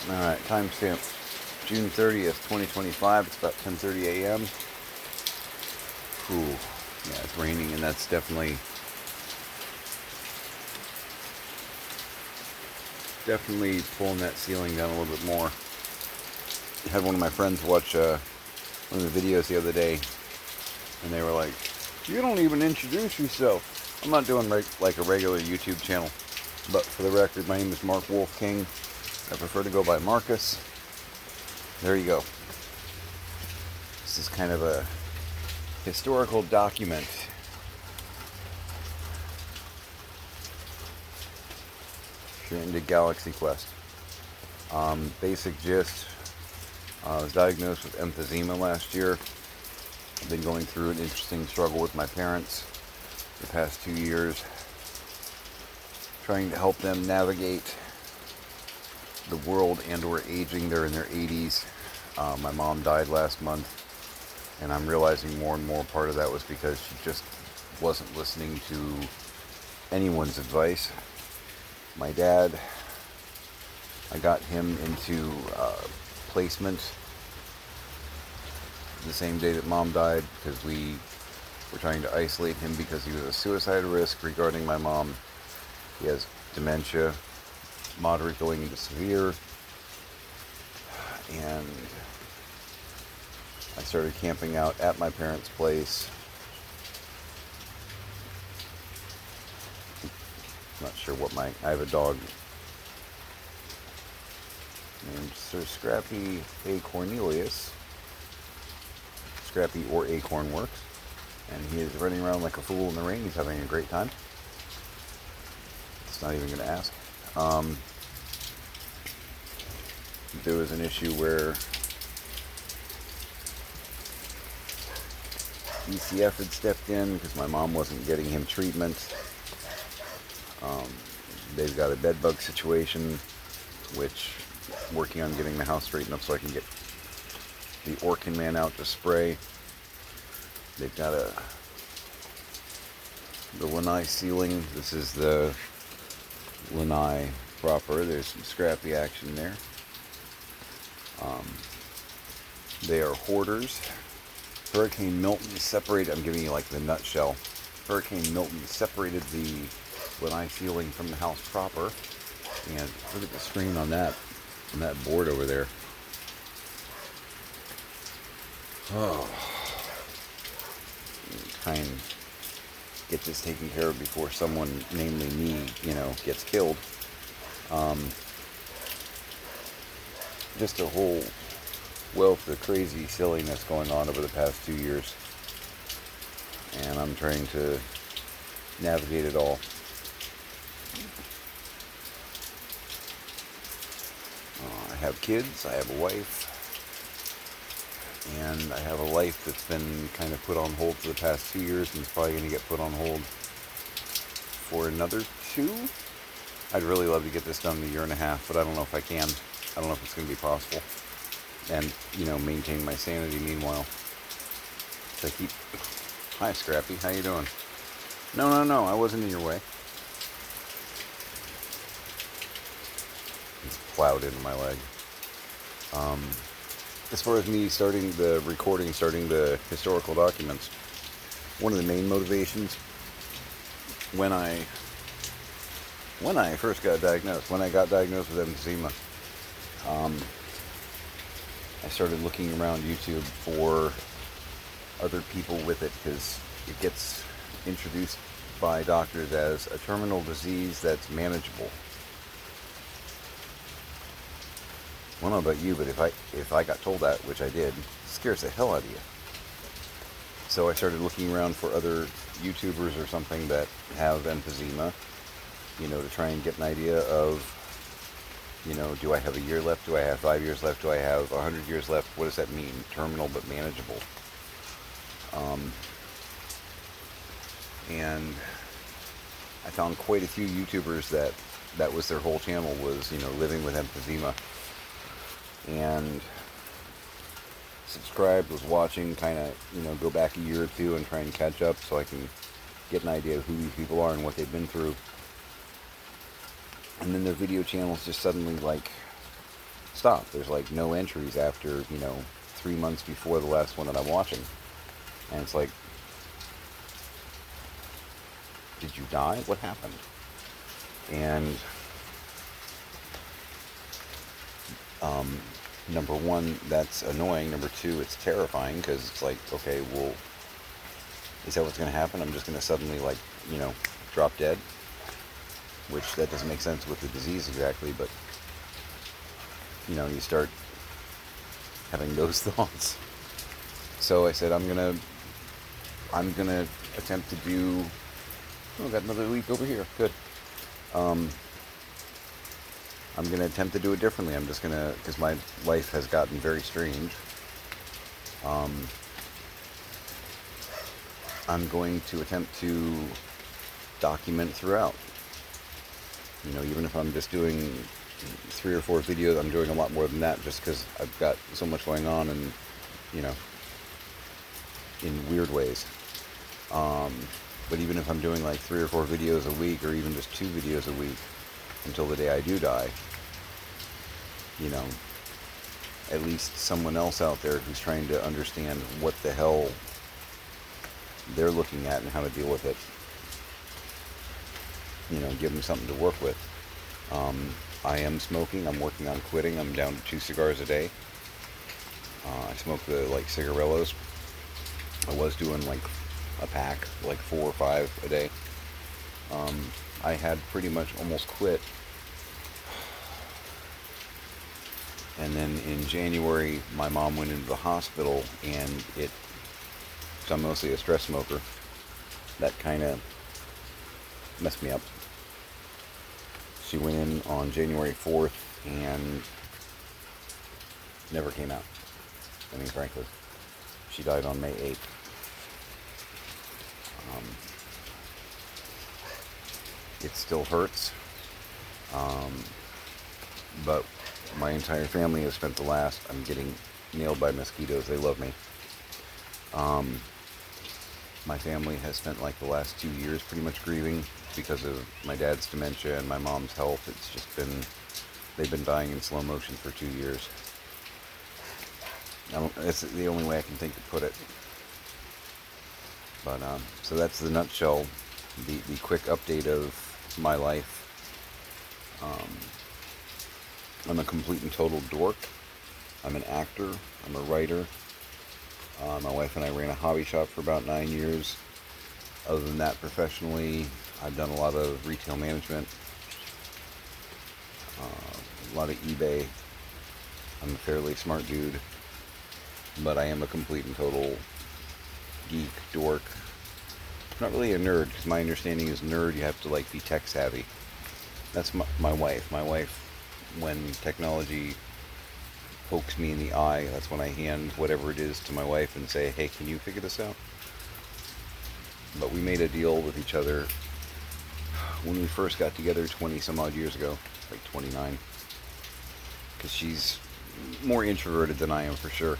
Alright, timestamp June 30th, 2025. It's about 10:30 a.m. Ooh, yeah, it's raining, and that's definitely pulling that ceiling down a little bit more. I had one of my friends watch one of the videos the other day, and they were like, "You don't even introduce yourself." I'm not doing like a regular YouTube channel, but for the record, my name is Mark Wolf King. I prefer to go by Marcus. There you go. This is kind of a historical document. If you're into Galaxy Quest. Basic gist. I was diagnosed with emphysema last year. I've been going through an interesting struggle with my parents the past 2 years, trying to help them navigate the world and or aging. They're in their 80s. My mom died last month, and I'm realizing more and more part of that was because she just wasn't listening to anyone's advice. My dad, I got him into placement the same day that mom died because we were trying to isolate him because he was a suicide risk regarding my mom. He has dementia, moderate going into severe, and I started camping out at my parents' place. I'm not sure what I have a dog named Sir Scrappy A. Cornelius. Scrappy or Acorn works. And he is running around like a fool in the rain. He's having a great time. It's not even going to ask. There was an issue where ECF had stepped in because my mom wasn't getting him treatment. They've got a bed bug situation, which working on getting the house straightened up so I can get the Orkin man out to spray. They've got the lanai ceiling. This is the lanai proper. There's some scrappy action there. They are hoarders. Hurricane Milton separated, I'm giving you like the nutshell. Hurricane Milton separated the lanai ceiling from the house proper. And look at the screen on that board over there. Oh. Try and get this taken care of before someone, namely me, gets killed. Just a whole wealth of crazy silliness going on over the past 2 years. And I'm trying to navigate it all. I have kids, I have a wife, and I have a life that's been kind of put on hold for the past 2 years, and it's probably going to get put on hold for another 2. I'd really love to get this done in a year and a half, but I don't know if I can. I don't know if it's going to be possible. And, maintain my sanity meanwhile. So I keep... Hi, Scrappy. How you doing? No, I wasn't in your way. It's plowed into my leg. As far as me starting the recording, starting the historical documents, one of the main motivations when I first got diagnosed, when I got diagnosed with emphysema, I started looking around YouTube for other people with it because it gets introduced by doctors as a terminal disease that's manageable. I don't know about you, but if I got told that, which I did, it scares the hell out of you. So I started looking around for other YouTubers or something that have emphysema, to try and get an idea of, do I have a year left? Do I have 5 years left? Do I have 100 years left? What does that mean? Terminal but manageable. And I found quite a few YouTubers that was their whole channel was, living with emphysema. And subscribed, was watching, kind of, go back a year or two and try and catch up so I can get an idea of who these people are and what they've been through. And then their video channels just suddenly, stop. There's like no entries after, 3 months before the last one that I'm watching. And it's like, did you die? What happened? And number one, that's annoying. Number two, it's terrifying because it's like, okay, well, is that what's going to happen? I'm just going to suddenly, like, drop dead? Which that doesn't make sense with the disease exactly, but, you start having those thoughts. So I said, I'm gonna attempt to do. Oh, got another leak over here. Good. I'm gonna attempt to do it differently. I'm just gonna, because my life has gotten very strange. I'm going to attempt to document throughout. Even if I'm just doing 3 or 4 videos, I'm doing a lot more than that just because I've got so much going on and, in weird ways. But even if I'm doing like 3 or 4 videos a week or even just 2 videos a week until the day I do die, at least someone else out there who's trying to understand what the hell they're looking at and how to deal with it, give them something to work with. I am smoking. I'm working on quitting. I'm down to 2 cigars a day. I smoke the cigarillos. I was doing like a pack, like 4 or 5 a day. I had pretty much almost quit. And then in January, my mom went into the hospital, and so I'm mostly a stress smoker. That kind of messed me up. She went in on January 4th and never came out. I mean, frankly, she died on May 8th. It still hurts, but my entire family has spent I'm getting nailed by mosquitoes. They love me. My family has spent like the last 2 years pretty much grieving because of my dad's dementia and my mom's health. It's just they've been dying in slow motion for 2 years. That's the only way I can think to put it. But, so that's the nutshell, the quick update of my life. I'm a complete and total dork. I'm an actor. I'm a writer. My wife and I ran a hobby shop for about 9 years. Other than that, professionally, I've done a lot of retail management, a lot of eBay. I'm a fairly smart dude, but I am a complete and total geek, dork. I'm not really a nerd, because my understanding is nerd, you have to be tech savvy. That's my wife. My wife, when technology pokes me in the eye, that's when I hand whatever it is to my wife and say, hey, can you figure this out? But we made a deal with each other when we first got together 20 some odd years ago, like 29, because she's more introverted than I am for sure.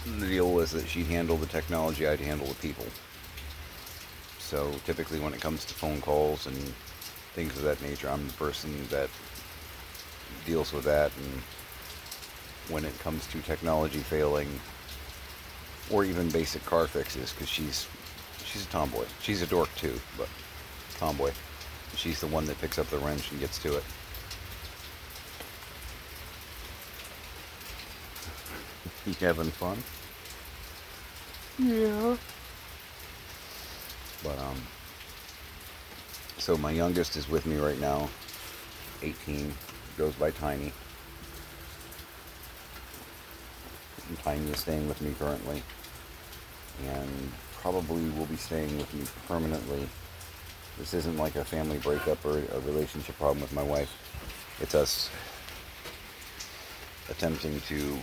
And the deal was that she'd handle the technology, I'd handle the people. So typically when it comes to phone calls and things of that nature, I'm the person that deals with that. And when it comes to technology failing, or even basic car fixes, because she's a tomboy. She's a dork too, but tomboy. She's the one that picks up the wrench and gets to it. You having fun? Yeah. But so my youngest is with me right now, 18, goes by Tiny. And Tiny is staying with me currently, and probably will be staying with me permanently. This isn't like a family breakup or a relationship problem with my wife. It's us attempting to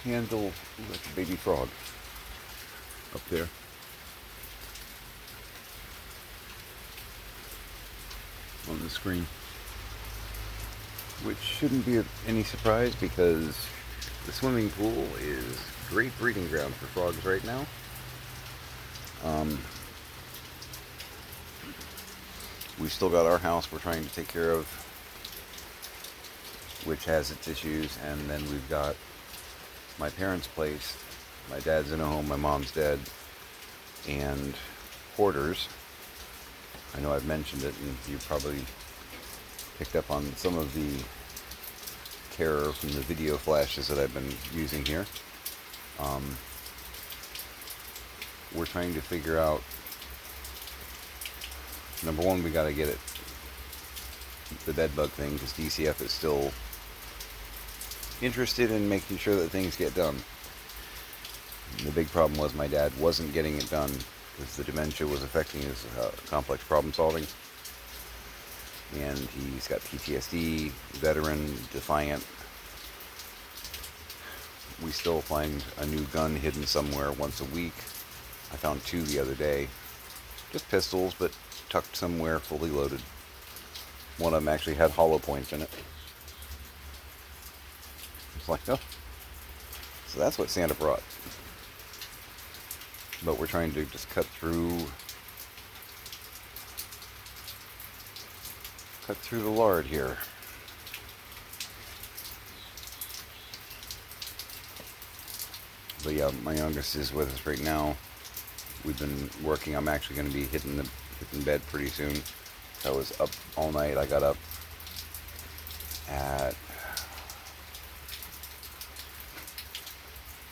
handle like a baby frog up there. On the screen. Which shouldn't be any surprise, because the swimming pool is a great breeding ground for frogs right now. We still got our house we're trying to take care of, which has its issues, and then we've got my parents' place. My dad's in a home, my mom's dead, and Hoarders. I know I've mentioned it, and you probably picked up on some of the terror from the video flashes that I've been using here. We're trying to figure out, number one, we got to get it, the bed bug thing, because DCF is still interested in making sure that things get done. And the big problem was my dad wasn't getting it done because the dementia was affecting his complex problem solving. And he's got PTSD, veteran, defiant. We still find a new gun hidden somewhere once a week. I found 2 the other day. Just pistols, but tucked somewhere, fully loaded. One of them actually had hollow points in it. It's like, oh. So that's what Santa brought. But we're trying to just cut through the lard here. But yeah, my youngest is with us right now. We've been working. I'm actually going to be hitting bed pretty soon. I was up all night. I got up at,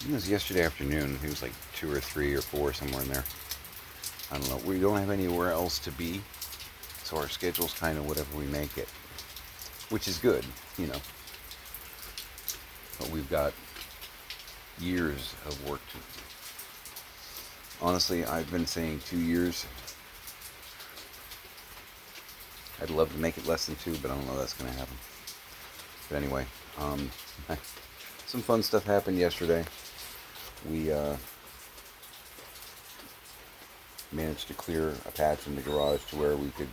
it was yesterday afternoon. It was like 2 or 3 or 4, somewhere in there. I don't know. We don't have anywhere else to be, so our schedule's kind of whatever we make it, which is good, you know. But we've got years of work to do. Honestly, I've been saying 2 years. I'd love to make it less than 2, but I don't know if that's going to happen. But anyway, some fun stuff happened yesterday. We managed to clear a patch in the garage to where we could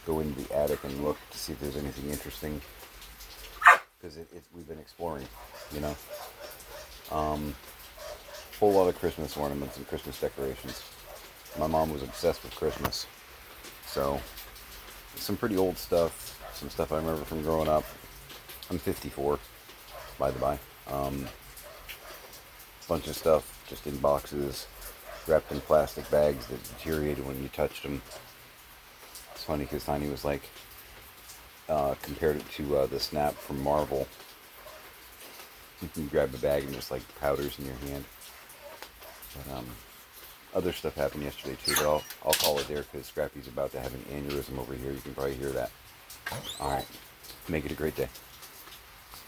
go into the attic and look to see if there's anything interesting. Because we've been exploring, you know. Whole lot of Christmas ornaments and Christmas decorations. My mom was obsessed with Christmas. So, some pretty old stuff. Some stuff I remember from growing up. I'm 54, by the by. Bunch of stuff just in boxes, wrapped in plastic bags that deteriorated when you touched them. It's funny because Tiny was like, compared it to the Snap from Marvel. You can grab a bag and just like powders in your hand. But other stuff happened yesterday too, but I'll call it there because Scrappy's about to have an aneurysm over here. You can probably hear that. Alright, make it a great day.